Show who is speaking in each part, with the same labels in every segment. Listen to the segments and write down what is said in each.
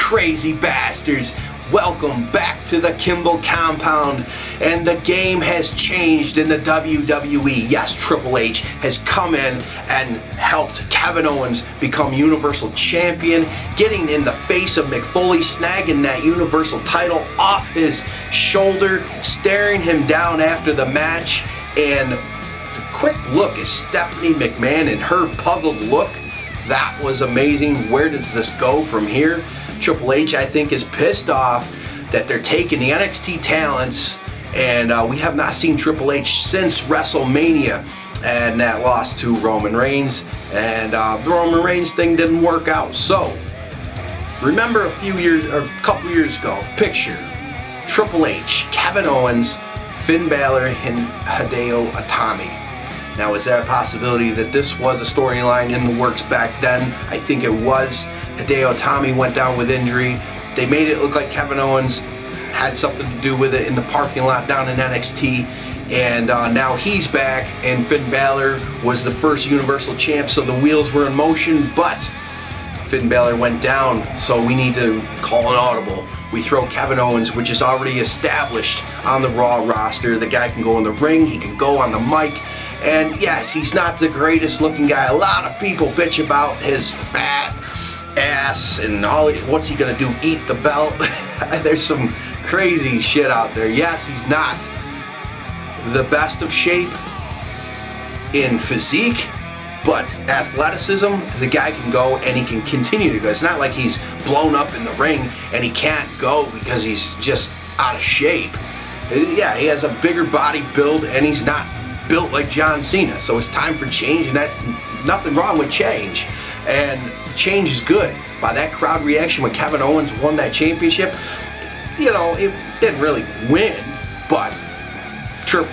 Speaker 1: crazy bastards? Welcome back to the Kimball compound, and the game has changed in the WWE. Yes, Triple H has come in and helped Kevin Owens become Universal Champion, getting in the face of Mick Foley, snagging that Universal title off his shoulder, staring him down after the match, and the quick look at Stephanie McMahon and her puzzled look. That was amazing. Where does this go from here? Triple H, I think, is pissed off that they're taking the NXT talents, and we have not seen Triple H since WrestleMania, and that loss to Roman Reigns, and the Roman Reigns thing didn't work out. So, remember a couple years ago, picture Triple H, Kevin Owens, Finn Balor, and Hideo Itami. Now, is there a possibility that this was a storyline in the works back then? I think it was. Hideo Itami went down with injury. They made it look like Kevin Owens had something to do with it in the parking lot down in NXT. And now he's back, and Finn Balor was the first Universal Champ, so the wheels were in motion, but Finn Balor went down, so we need to call an audible. We throw Kevin Owens, which is already established on the Raw roster. The guy can go in the ring, he can go on the mic. And yes, he's not the greatest looking guy. A lot of people bitch about his fat ass and all. What's he gonna do, eat the belt? There's some crazy shit out there. Yes, he's not the best of shape in physique, but athleticism, the guy can go and he can continue to go. It's not like he's blown up in the ring and he can't go because he's just out of shape. Yeah, he has a bigger body build and he's not built like John Cena, so it's time for change, and that's nothing wrong with change, and change is good. By that crowd reaction when Kevin Owens won that championship, you know, it didn't really win, but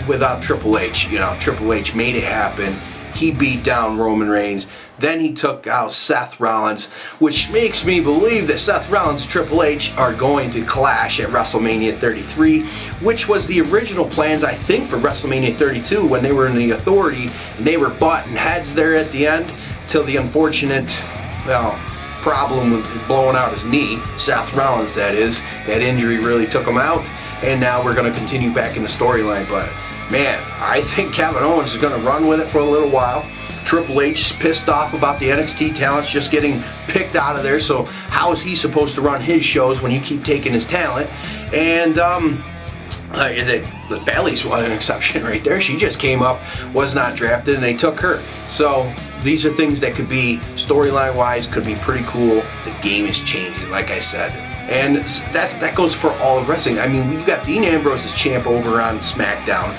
Speaker 1: without Triple H, you know, Triple H made it happen. He beat down Roman Reigns. Then he took out Seth Rollins, which makes me believe that Seth Rollins and Triple H are going to clash at WrestleMania 33, which was the original plans, I think, for WrestleMania 32 when they were in the Authority, and they were butting heads there at the end till the unfortunate, well, problem with blowing out his knee. Seth Rollins, that is. That injury really took him out, and now we're going to continue back in the storyline, but man, I think Kevin Owens is going to run with it for a little while. Triple H is pissed off about the NXT talents just getting picked out of there, so how is he supposed to run his shows when you keep taking his talent? And the Bailey's one an exception right there. She just came up, was not drafted, and they took her. So these are things that could be, storyline wise, could be pretty cool. The game is changing, like I said. And that goes for all of wrestling. I mean, you've got Dean Ambrose as champ over on SmackDown,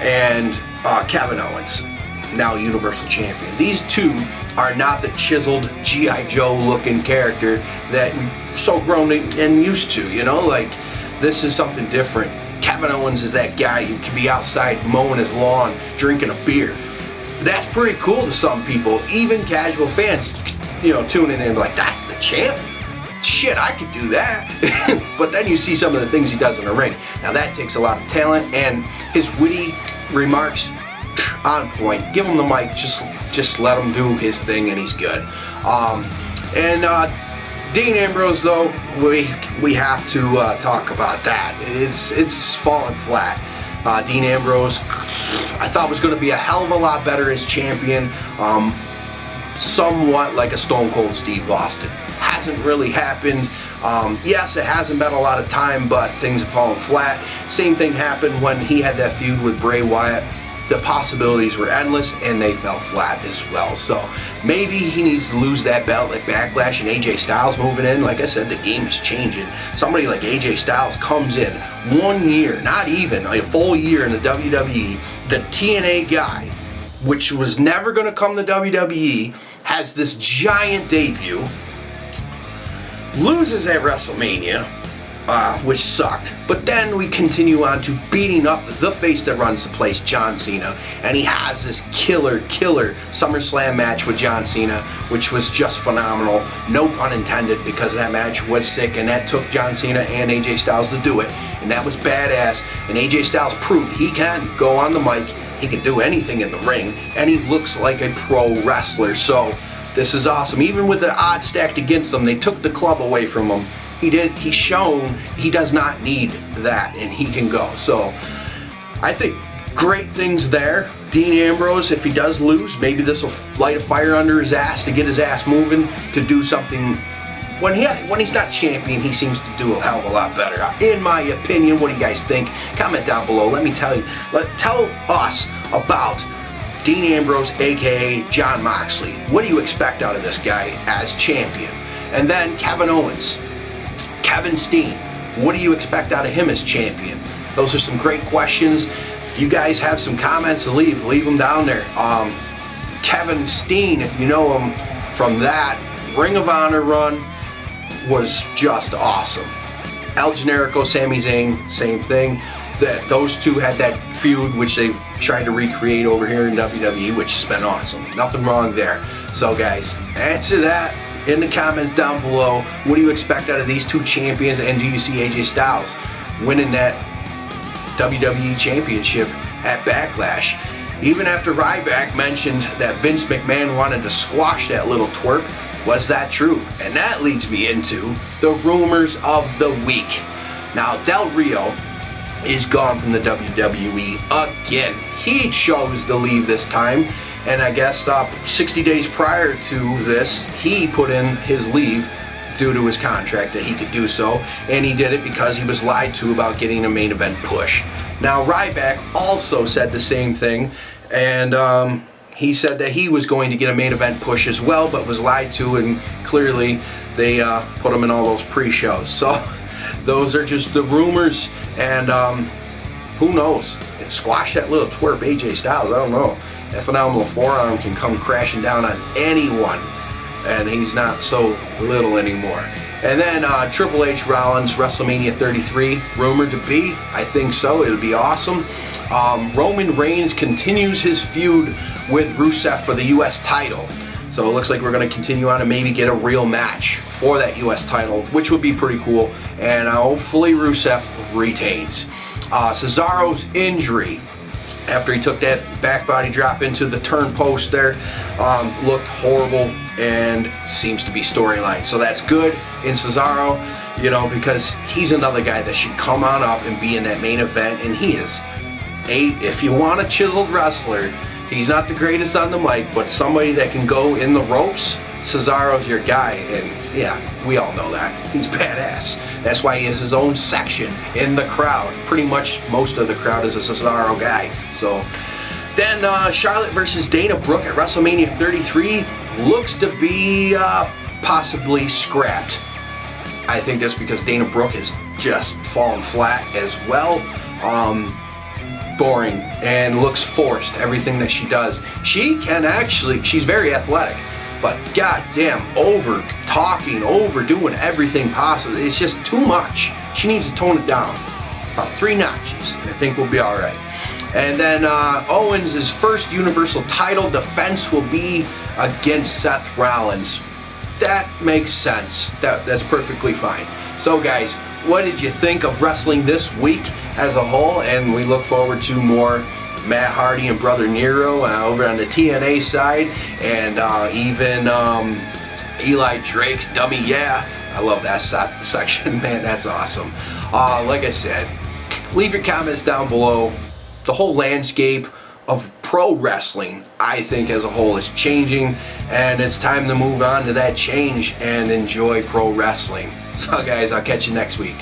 Speaker 1: and Kevin Owens, now Universal Champion. These two are not the chiseled G.I. Joe looking character that we're so grown and used to, you know, like this is something different. Kevin Owens is that guy who can be outside mowing his lawn, drinking a beer. That's pretty cool to some people, even casual fans, you know, tuning in like, that's the champ? Shit, I could do that. But then you see some of the things he does in the ring. Now that takes a lot of talent, and his witty remarks, on point. Give him the mic, just let him do his thing, and he's good. Dean Ambrose, though, we have to talk about that. It's fallen flat. Dean Ambrose, I thought was going to be a hell of a lot better as champion. Somewhat like a Stone Cold Steve Austin. Hasn't really happened. Yes, it hasn't been a lot of time, but things have fallen flat. Same thing happened when he had that feud with Bray Wyatt. The possibilities were endless, and they fell flat as well. So maybe he needs to lose that belt like Backlash and AJ Styles moving in. Like I said, the game is changing. Somebody like AJ Styles comes in 1 year, not even a full year in the WWE, the TNA guy, which was never going to come to WWE, has this giant debut, loses at WrestleMania, which sucked. But then we continue on to beating up the face that runs the place, John Cena, and he has this killer SummerSlam match with John Cena, which was just phenomenal. No pun intended, because that match was sick, and that took John Cena and AJ Styles to do it, and that was badass. And AJ Styles proved he can go on the mic, he can do anything in the ring, and he looks like a pro wrestler. So this is awesome. Even with the odds stacked against him, they took the club away from him. He's shown he does not need that, and he can go. So I think great things there. Dean Ambrose, if he does lose, maybe this will light a fire under his ass to get his ass moving to do something. When he's not champion, he seems to do a hell of a lot better, in my opinion. What do you guys think? Comment down below. Let me tell you. Tell us about Dean Ambrose, aka Jon Moxley. What do you expect out of this guy as champion? And then Kevin Owens, Kevin Steen. What do you expect out of him as champion? Those are some great questions. If you guys have some comments to leave them down there. Kevin Steen, if you know him from that Ring of Honor run, was just awesome. El Generico, Sami Zayn, same thing. Those two had that feud, which they've tried to recreate over here in WWE, which has been awesome. Nothing wrong there. So guys, answer that in the comments down below. What do you expect out of these two champions, and do you see AJ Styles winning that WWE Championship at Backlash? Even after Ryback mentioned that Vince McMahon wanted to squash that little twerp, was that true? And that leads me into the rumors of the week. Now, Del Rio is gone from the WWE again. He chose to leave this time, and I guess 60 days prior to this, he put in his leave due to his contract that he could do so, and he did it because he was lied to about getting a main event push. Now, Ryback also said the same thing, and he said that he was going to get a main event push as well, but was lied to, and clearly they put him in all those pre-shows. So those are just the rumors, and who knows? Squash that little twerp AJ Styles, I don't know. That phenomenal forearm can come crashing down on anyone, and he's not so little anymore. And then Triple H Rollins, WrestleMania 33, rumored to be. I think so, it'll be awesome. Roman Reigns continues his feud with Rusev for the US title. So it looks like we're going to continue on and maybe get a real match for that US title, which would be pretty cool. And hopefully Rusev retains. Cesaro's injury, after he took that back body drop into the turn post there, looked horrible and seems to be storyline. So that's good in Cesaro, you know, because he's another guy that should come on up and be in that main event. And he is if you want a chiseled wrestler, he's not the greatest on the mic, but somebody that can go in the ropes, Cesaro's your guy. And yeah, we all know that. He's badass. That's why he has his own section in the crowd. Pretty much most of the crowd is a Cesaro guy. So then Charlotte versus Dana Brooke at WrestleMania 33 looks to be possibly scrapped. I think that's because Dana Brooke has just fallen flat as well. Boring and looks forced, everything that she does. She can actually, she's very athletic, but goddamn, over talking, overdoing everything possible. It's just too much. She needs to tone it down about 3 notches, and I think we'll be all right. And then Owens' first Universal title defense will be against Seth Rollins. That makes sense. That's perfectly fine. So guys, what did you think of wrestling this week as a whole? And we look forward to more Matt Hardy and Brother Nero over on the TNA side, and even Eli Drake's Dummy Yeah. I love that section, man, that's awesome. Like I said, leave your comments down below. The whole landscape of pro wrestling, I think, as a whole is changing, and it's time to move on to that change and enjoy pro wrestling. So guys, I'll catch you next week.